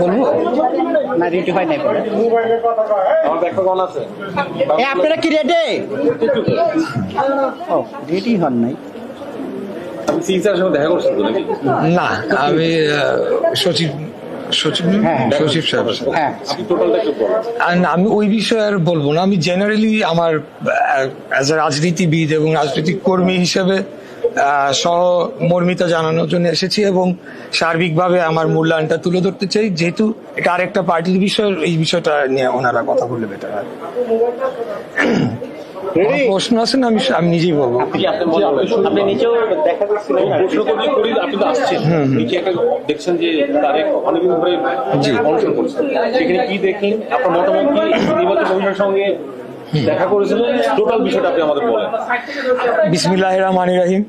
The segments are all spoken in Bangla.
বলবো না, রেডি হয় নাই। আপনারা কি রেডি? ও, রেডি হন নাই? না, আমি সচিব সাহেব। আমি ওই বিষয়ে আর বলবো না। আমি জেনারেলি আমার অ্যাজ এ রাজনীতিবিদ এবং রাজনৈতিক কর্মী হিসেবে সহমর্মিতা জানানোর জন্য এসেছি এবং সার্বিকভাবে আমার মূল্যায়নটা তুলে ধরতে চাই, যেহেতু এটা আরেকটা পার্টির বিষয়। এই বিষয়টা নিয়ে ওনারা কথা বললে বেটার হয়। প্রশ্ন আছে না? আমি নিজেই বলবো। আপনি নিচেও দেখা যাচ্ছিলেন, প্রশ্ন করলে করি, আপনি তো আসছেন নিচে একটা দেখছেন যে তারেক অনেকদিন ধরে অনশন করছেন, সেখানে কি দেখেন? আপনার মতামত কি? নির্বাচন কমিশনের সঙ্গে দেখা করেছিলেন, টোটাল বিষয়টা আপনি আমাদের বলেন। বিসমিল্লাহির রহমানির রহিম।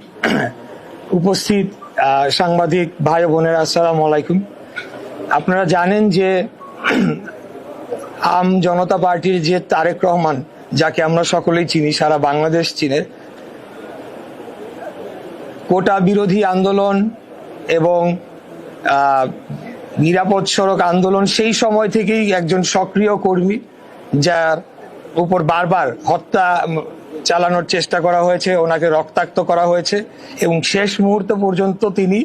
উপস্থিত সাংবাদিক ভাই বোনেরা, আসসালামু আলাইকুম। আপনারা জানেন যে আম জনতা পার্টির যে তারেক রহমান, যাকে আমরা সকলেই চিনি, সারা বাংলাদেশ চিনে, কোটা বিরোধী আন্দোলন এবং নিরাপদ সড়ক আন্দোলন সেই সময় থেকেই একজন সক্রিয় কর্মী, যার উপর বারবার হত্যা চালানোর চেষ্টা করা হয়েছে, ওনাকে রক্তাক্ত করা হয়েছে এবং শেষ মুহূর্ত পর্যন্ত তিনি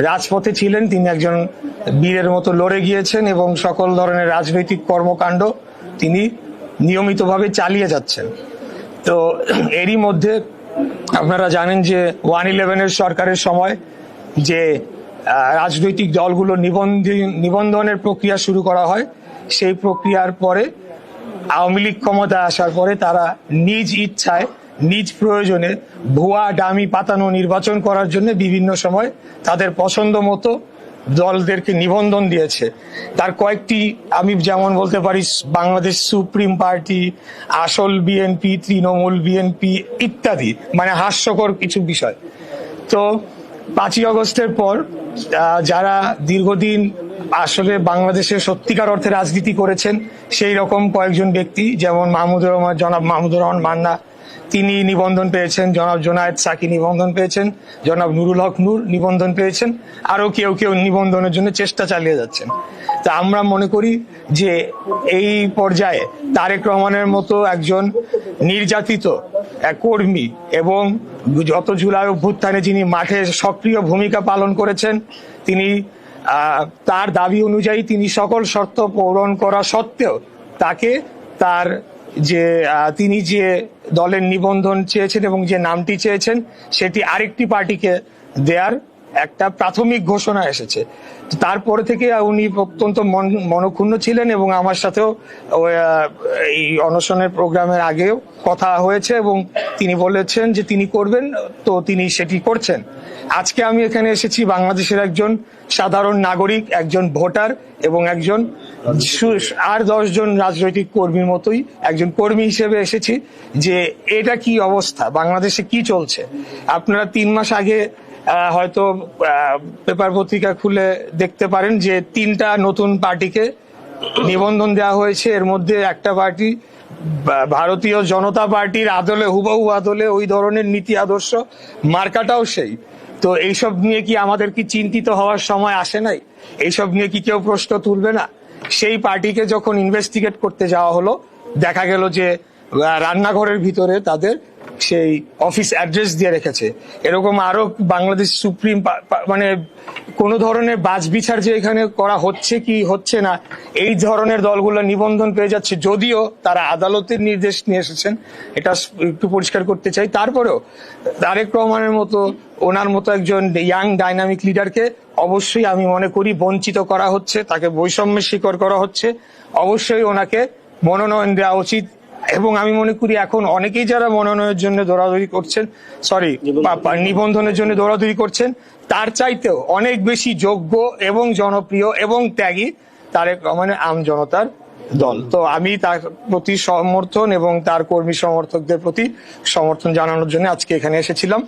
রাজপথে ছিলেন। তিনি একজন বীরের মতো লড়ে গিয়েছেন এবং সকল ধরনের রাজনৈতিক কর্মকাণ্ড তিনি নিয়মিতভাবে চালিয়ে যাচ্ছেন। তো এরই মধ্যে আপনারা জানেন যে 111-এর সরকারের সময় যে রাজনৈতিক দলগুলো নিবন্ধনের প্রক্রিয়া শুরু করা হয়, সেই প্রক্রিয়ার পরে আওয়ামী লীগ ক্ষমতায় আসার পরে তারা নিজ ইচ্ছায়, নিজ প্রয়োজনে ভুয়া ডামি পাতানো নির্বাচন করার জন্য বিভিন্ন সময় তাদের পছন্দ মতো দলদেরকে নিবন্ধন দিয়েছে। তার কয়েকটি আমি যেমন বলতে পারি, বাংলাদেশ সুপ্রিম পার্টি, আসল বিএনপি, তৃণমূল বিএনপি ইত্যাদি, মানে হাস্যকর কিছু বিষয়। তো 5ই আগস্টের পর যারা দীর্ঘদিন আসলে বাংলাদেশে সত্যিকার অর্থে রাজনীতি করেছেন, সেই রকম কয়েকজন ব্যক্তি, যেমন জনাব মাহমুদুর রহমান মান্না, তিনি নিবন্ধন পেয়েছেন, জনাব জোনায়েদ সাকি নিবন্ধন পেয়েছেন, জনাব নুরুল হক নূর নিবন্ধন পেয়েছেন, আরো কেউ কেউ নিবন্ধনের জন্য চেষ্টা চালিয়ে যাচ্ছেন। তা আমরা মনে করি যে এই পর্যায়ে তারেক রহমানের মতো একজন নির্যাতিত এক কর্মী এবং যত জুলাই অভ্যুত্থানে যিনি মাঠে সক্রিয় ভূমিকা পালন করেছেন, তিনি তার দাবি অনুযায়ী তিনি সকল শর্ত পূরণ করা সত্ত্বেও তাকে তার যে তিনি যে দলের নিবন্ধন চেয়েছেন এবং যে নামটি চেয়েছেন, সেটি আরেকটি পার্টিকে দেয়ার একটা প্রাথমিক ঘোষণা এসেছে। তারপরে থেকে উনি অত্যন্ত মনক্ষুণ্ণ ছিলেন এবং আমার সাথেও এই অনশনের প্রোগ্রামের আগেও কথা হয়েছে এবং তিনি বলেছেন যে তিনি করবেন, তো তিনি সেটি করছেন। আজকে আমি এখানে এসেছি বাংলাদেশের একজন সাধারণ নাগরিক, একজন ভোটার এবং একজন আর 10 জন রাজনৈতিক কর্মীর মতোই একজন কর্মী হিসেবে এসেছি যে এটা কি অবস্থা, বাংলাদেশে কি চলছে। আপনারা 3 মাস আগে হয়তো পেপার পত্রিকা খুলে দেখতে পারেন যে 3টা নতুন পার্টিকে নিবন্ধন দেওয়া হয়েছে। এর মধ্যে একটা পার্টি ভারতীয় জনতা পার্টির আদলে, হুবহু আদলে ওই ধরনের নীতি আদর্শ, মার্কাটাও সেই। তো এইসব নিয়ে কি আমাদের কি চিন্তিত হওয়ার সময় আসে নাই? এইসব নিয়ে কি কেউ প্রশ্ন তুলবে না? সেই পার্টিকে যখন ইনভেস্টিগেট করতে যাওয়া হলো, দেখা গেল যে রান্নাঘরের ভিতরে তাদের সেই অফিস অ্যাড্রেস দিয়ে রেখেছে। এরকম আরো বাংলাদেশ সুপ্রিম মানে কোন ধরনের বাছবিচার যে এখানে করা হচ্ছে কি হচ্ছে না, এই ধরনের দলগুলো নিবন্ধন পেয়ে যাচ্ছে, যদিও তারা আদালতের নির্দেশ নিয়ে এসেছেন, এটা একটু পরিষ্কার করতে চাই। তারপরেও তারেক রহমানের মতো, ওনার মতো একজন ইয়াং ডাইনামিক লিডারকে অবশ্যই আমি মনে করি বঞ্চিত করা হচ্ছে, তাকে বৈষম্যের শিকার করা হচ্ছে। অবশ্যই ওনাকে মনোনয়ন দেওয়া উচিত এবং আমি মনে করি এখন অনেকেই যারা মনোনয়নের জন্য দৌড়াদৌড়ি করছেন, নিবন্ধনের জন্য দৌড়াদৌড়ি করছেন, তার চাইতেও অনেক বেশি যোগ্য এবং জনপ্রিয় এবং ত্যাগী তারেক রহমানের আম জনতার দল। তো আমি তার প্রতি সমর্থন এবং তার কর্মী সমর্থকদের প্রতি সমর্থন জানানোর জন্য আজকে এখানে এসেছিলাম।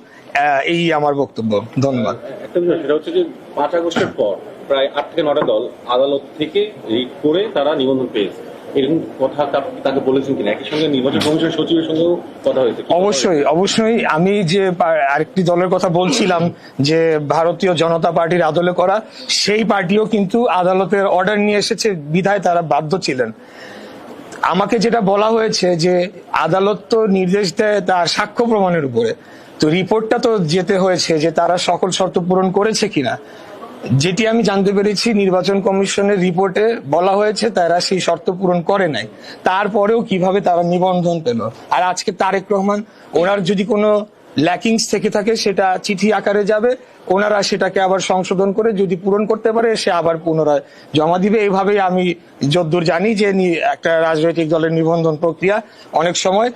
এই আমার বক্তব্য। ধন্যবাদ। একটা বিষয়, সেটা হচ্ছে যে 5 আগস্টের পর প্রায় 8 থেকে 9টা দল আদালত থেকে রিট করে তারা নিবন্ধন পেয়েছে। এরকম কথা তাকে বলেছেন কিনা? একই সঙ্গে নির্বাচন কমিশনের সচিবের সঙ্গেও কথা হয়েছে? অবশ্যই আমি যে আরেকটি দলের কথা বলছিলাম যে ভারতীয় জনতা পার্টির আদলে করা, সেই পার্টিও কিন্তু আদালতের অর্ডার নিয়ে এসেছে, বিধায় তারা বাধ্য ছিলেন। আমাকে যেটা বলা হয়েছে যে আদালত তো নির্দেশ দেয় তার সাক্ষ্য প্রমাণের উপরে, তো রিপোর্টটা তো যেতে হয়েছে যে তারা সকল শর্ত পূরণ করেছে কিনা। যেটি আমি জানতে পেরেছি, নির্বাচন কমিশনের রিপোর্টে বলা হয়েছে তারা সেই শর্ত পূরণ করে নাই। তারপরেও কিভাবে তারা নিবন্ধন পেল? আর আজকে তারেক রহমান, ওনার যদি কোনো ল্যাকিংস থেকে থাকে সেটা চিঠি আকারে যাবে, ওনারা সেটাকে আবার সংশোধন করে যদি পূরণ করতে পারে সে আবার পুনরায় জমা দিবে। এইভাবেই আমি যতদূর জানি যে একটা রাজনৈতিক দলের নিবন্ধন প্রক্রিয়া অনেক সময়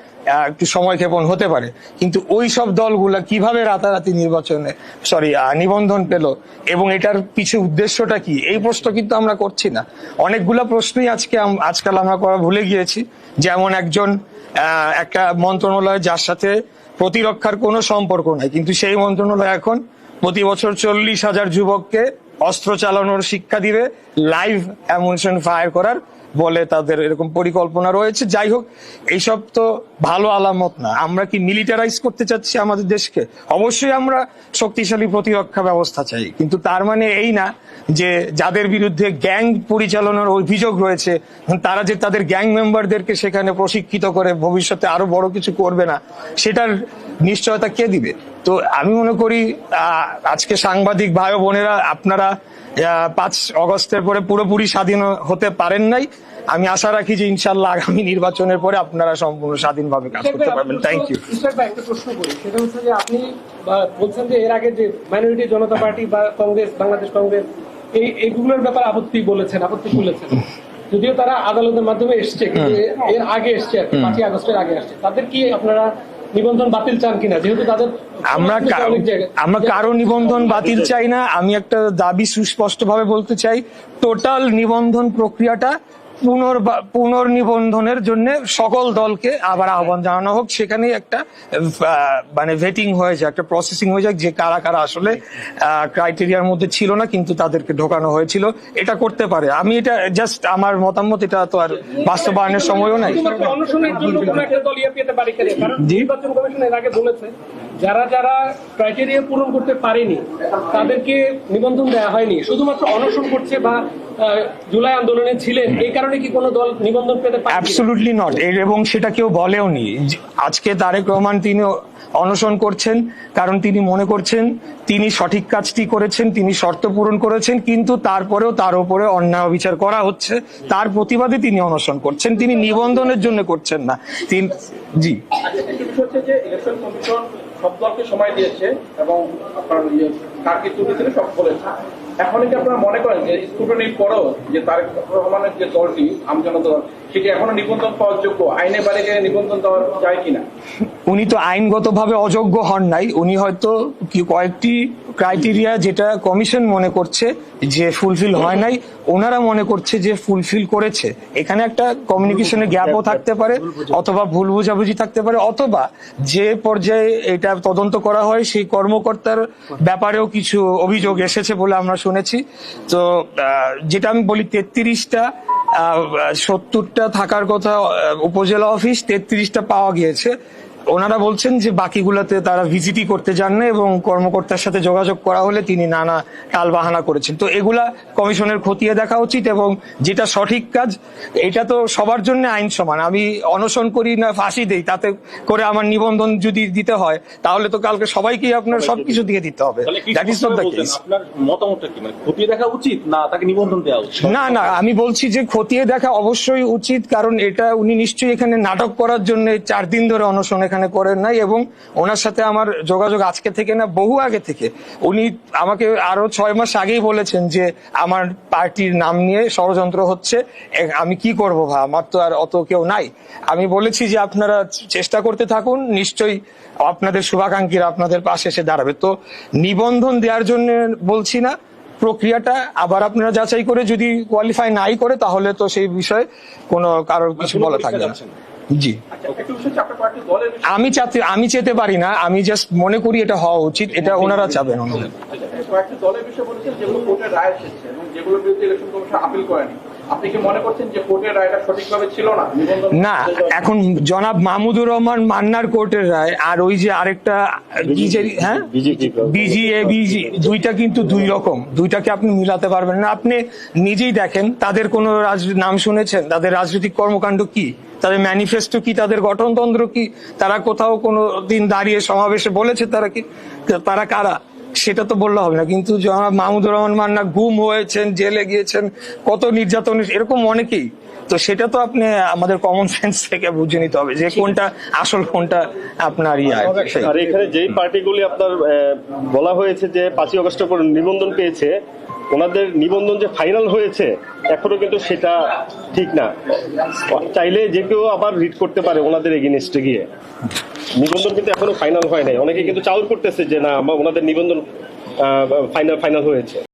একটু সময় ক্ষেপণ হতে পারে, কিন্তু ওই সব দলগুলা কিভাবে রাতারাতি নিবন্ধন পেল এবং এটার পিছু উদ্দেশ্যটা কি, এই প্রশ্ন কিন্তু আমরা করছি না। অনেকগুলা প্রশ্নই আজকাল আমরা করা ভুলে গিয়েছি। যেমন একটা মন্ত্রণালয় যার সাথে প্রতিরক্ষার কোনো সম্পর্ক নাই, কিন্তু সেই মন্ত্রণালয় এখন প্রতি বছর 40,000 যুবককে অস্ত্র চালানোর শিক্ষা দিবে, লাইভ অ্যামুনিশন ফায়ার করার বলে তাদের এরকম পরিকল্পনা রয়েছে। যাই হোক, এইসব তো ভালো আলামত না। আমরা কি মিলিটারাইজ করতে চাচ্ছি আমাদের দেশকে? অবশ্যই আমরা শক্তিশালী প্রতিরক্ষা ব্যবস্থা চাই, কিন্তু তার মানে এই না যে যাদের বিরুদ্ধে গ্যাং পরিচালনার অভিযোগ রয়েছে তারা যে তাদের গ্যাং মেম্বারদেরকে সেখানে প্রশিক্ষিত করে ভবিষ্যতে আরো বড় কিছু করবে না, সেটার নিশ্চয়তা কে দিবে? তো আমি মনে করি আজকে সাংবাদিক ভাই বোনেরা, আপনারা 5 অগস্টের পরে পুরোপুরি স্বাধীন হতে পারেন নাই। আমি আশা রাখি যে ইনশাল্লাহ আগামী নির্বাচনের পরে আপনারা সম্পূর্ণ স্বাধীনভাবে কাজ করতে পারবেন। Thank you. একটা প্রশ্ন করি, সেটা হচ্ছে যে আপনি বলছেন যে এর আগে যে মাইনরিটি জনতা পার্টি বা কংগ্রেস, বাংলাদেশ কংগ্রেস, এইগুলোর ব্যাপারে আপত্তি তুলেছেন, যদিও তারা আদালতের মাধ্যমে এসছে, কিন্তু এর আগে এসছে আর কি, 5 আগস্টের আগে আসছে। তাদের কি আপনারা নিবন্ধন বাতিল চান কিনা? যেহেতু তাদের আমরা কারো নিবন্ধন বাতিল চাই না। আমি একটা দাবি সুস্পষ্টভাবে বলতে চাই, টোটাল নিবন্ধন প্রক্রিয়াটা পুনর্নিবন্ধনের জন্য সকল দলকে আবার আহ্বান জানানো হোক। সেখানে একটা ভেটিং হয়ে যায়, একটা প্রসেসিং হয়ে যায় যে কারা কারা আসলে ক্রাইটেরিয়ার মধ্যে ছিল না কিন্তু তাদেরকে ঢোকানো হয়েছিল। এটা করতে পারে। আমি এটা জাস্ট আমার মতামত, এটা তো আর বাস্তবায়নের সময়ও নাই। নির্বাচন কমিশন এর আগে বলেছে যারা ক্রাইটেরিয়া পূরণ করতে পারেনি তাদেরকে নিবন্ধন দেওয়া হয়নি, শুধুমাত্র অনশন করছে বা জুলাই আন্দোলনে ছিলেন, এই কারণে কি কোনো দল নিবন্ধন পেতে পারে? Absolutely not. এবং সেটা কেউ বলেওনি। আজকে তারেক রহমান তিনি অনশন করছেন কারণ তিনি মনে করছেন তিনি সঠিক কাজটি করেছেন, তিনি শর্ত পূরণ করেছেন, কিন্তু তারপরেও তার উপরে অন্যায় বিচার করা হচ্ছে, তার প্রতিবাদে তিনি অনশন করছেন, তিনি নিবন্ধনের জন্য করছেন না। জি, হচ্ছে যে ইলেকশন কমিশন সব দলকে সময় দিয়েছে এবং আপনার কাকে তুলেছিল সব বলেছে। এখন কি আপনারা মনে করেন যে স্ক্রুটনির পরেও যে তারেক রহমানের যে দলটি আমজনতা দল, সেটি এখনো নিবন্ধন পাওয়ার যোগ্য? আইনে বাইরে গিয়ে নিবন্ধন দেওয়া যায় কিনা? উনি তো আইনগতভাবে অযোগ্য হন নাই। উনি হয়তো কয়েকটি ক্রাইটেরিয়া যেটা কমিশন মনে করছে যে ফুলফিল হয় নাই, ওনারা মনে করছে যে ফুলফিল করেছে। এখানে একটা কমিউনিকেশনের গ্যাপও থাকতে পারে, অথবা ভুল বুঝাবুঝি থাকতে পারে, অথবা যে পর্যায়ে এটা তদন্ত করা হয় সেই কর্মকর্তার ব্যাপারেও কিছু অভিযোগ এসেছে বলে আমরা শুনেছি। তো যেটা আমি বলি, 33টা 70টা থাকার কথা উপজেলা অফিস, 33টা পাওয়া গিয়েছে। ওনারা বলছেন যে বাকিগুলোতে তারা ভিজিটই করতে যান না এবং কর্মকর্তার সাথে যোগাযোগ করা হলে তিনি নানা টালবাহানা করেছেন। তো এগুলা কমিশনের খতিয়ে দেখা উচিত এবং যেটা সঠিক কাজ, এটা তো সবার জন্য আইন সমান। আমি অনশন করি না ফাঁসি দেই, তাতে করে আমার নিবন্ধন যদি দিতে হয় তাহলে তো কালকে সবাইকেই আপনার সবকিছু দিয়ে দিতে হবে। That is not the case. আপনার মতামতটা কি? খতিয়ে দেখা উচিত না তাকে নিবন্ধন দেওয়া উচিত? না, আমি বলছি যে খতিয়ে দেখা অবশ্যই উচিত, কারণ এটা উনি নিশ্চয়ই এখানে নাটক করার জন্য 4 দিন ধরে অনশন এখানে করেন নাই। এবং ওনার সাথে আমার যোগাযোগ আজকে থেকে না, বহু আগে থেকে। উনি আমাকে আরো 6 মাস আগেই বলেছেন যে আমার পার্টির নাম নিয়ে ষড়যন্ত্র হচ্ছে, আমি কি করবো ভাই, আমার তো আর অত কেউ নাই। আমি বলেছি যে আপনারা চেষ্টা করতে থাকুন, নিশ্চয়ই আপনাদের শুভাকাঙ্ক্ষীরা আপনাদের পাশে এসে দাঁড়াবে। তো নিবন্ধন দেওয়ার জন্য বলছি না, প্রক্রিয়াটা আবার আপনারা যাচাই করে যদি কোয়ালিফাই নাই করে তাহলে তো সেই বিষয়ে কোনো কারোর কিছু বলা থাকবে না। জি, আমি চেতে পারি না, আমি জাস্ট মনে করি এটা হওয়া উচিত, এটা ওনারা চাবেন। কয়েকটি দলের বিষয়ে বলেছেন যেগুলো কোর্টের রায় এসেছে এবং যেগুলোর বিরুদ্ধে ইলেকশন কমিশন আপিল করেনি, আপনি কি মনে করছেন যে কোর্টের রায়টা সঠিকভাবে ছিল না? নিবন্ধন না, এখন জনাব মাহমুদুর রহমান মান্নার কোর্টের রায় আর ওই যে আরেকটা হ্যাঁ বিজি দুইটা কিন্তু দুই রকম, দুইটাকে আপনি মিলাতে পারবেন না। আপনি নিজেই দেখেন তাদের কোনো নাম শুনেছেন? তাদের রাজনৈতিক কর্মকাণ্ড কি, তাদের ম্যানিফেস্টো কি, তাদের গঠনতন্ত্র কি, তারা কোথাও কোনো দিন দাঁড়িয়ে সমাবেশে বলেছে তারা কি, তারা কারা, সেটা তো বললে হবে না। কিন্তু জনাব মাহমুদুর রহমান মান্না গুম হয়েছেন, জেলে গিয়েছেন, কত নির্যাতন, এরকম অনেকেই। তো সেটা তো আপনি আমাদের কমন সেন্স থেকে বুঝে নিতে হবে যে কোনটা আসল, কোনটা আপনার আর এখানে যেই পার্টিগুলি আপনার বলা হয়েছে যে 5ই আগস্টের পর নিবন্ধন পেয়েছে, ওনাদের নিবন্ধন যে ফাইনাল হয়েছে এখনো কিন্তু সেটা ঠিক না। চাইলে যে কেউ আবার রিট করতে পারে ওনাদের এগেইনস্টে গিয়ে। নিবন্ধন কিন্তু এখনো ফাইনাল হয় নাই। অনেকে কিন্তু চাউর করতেছে যে না ওনাদের নিবন্ধন ফাইনাল হয়েছে।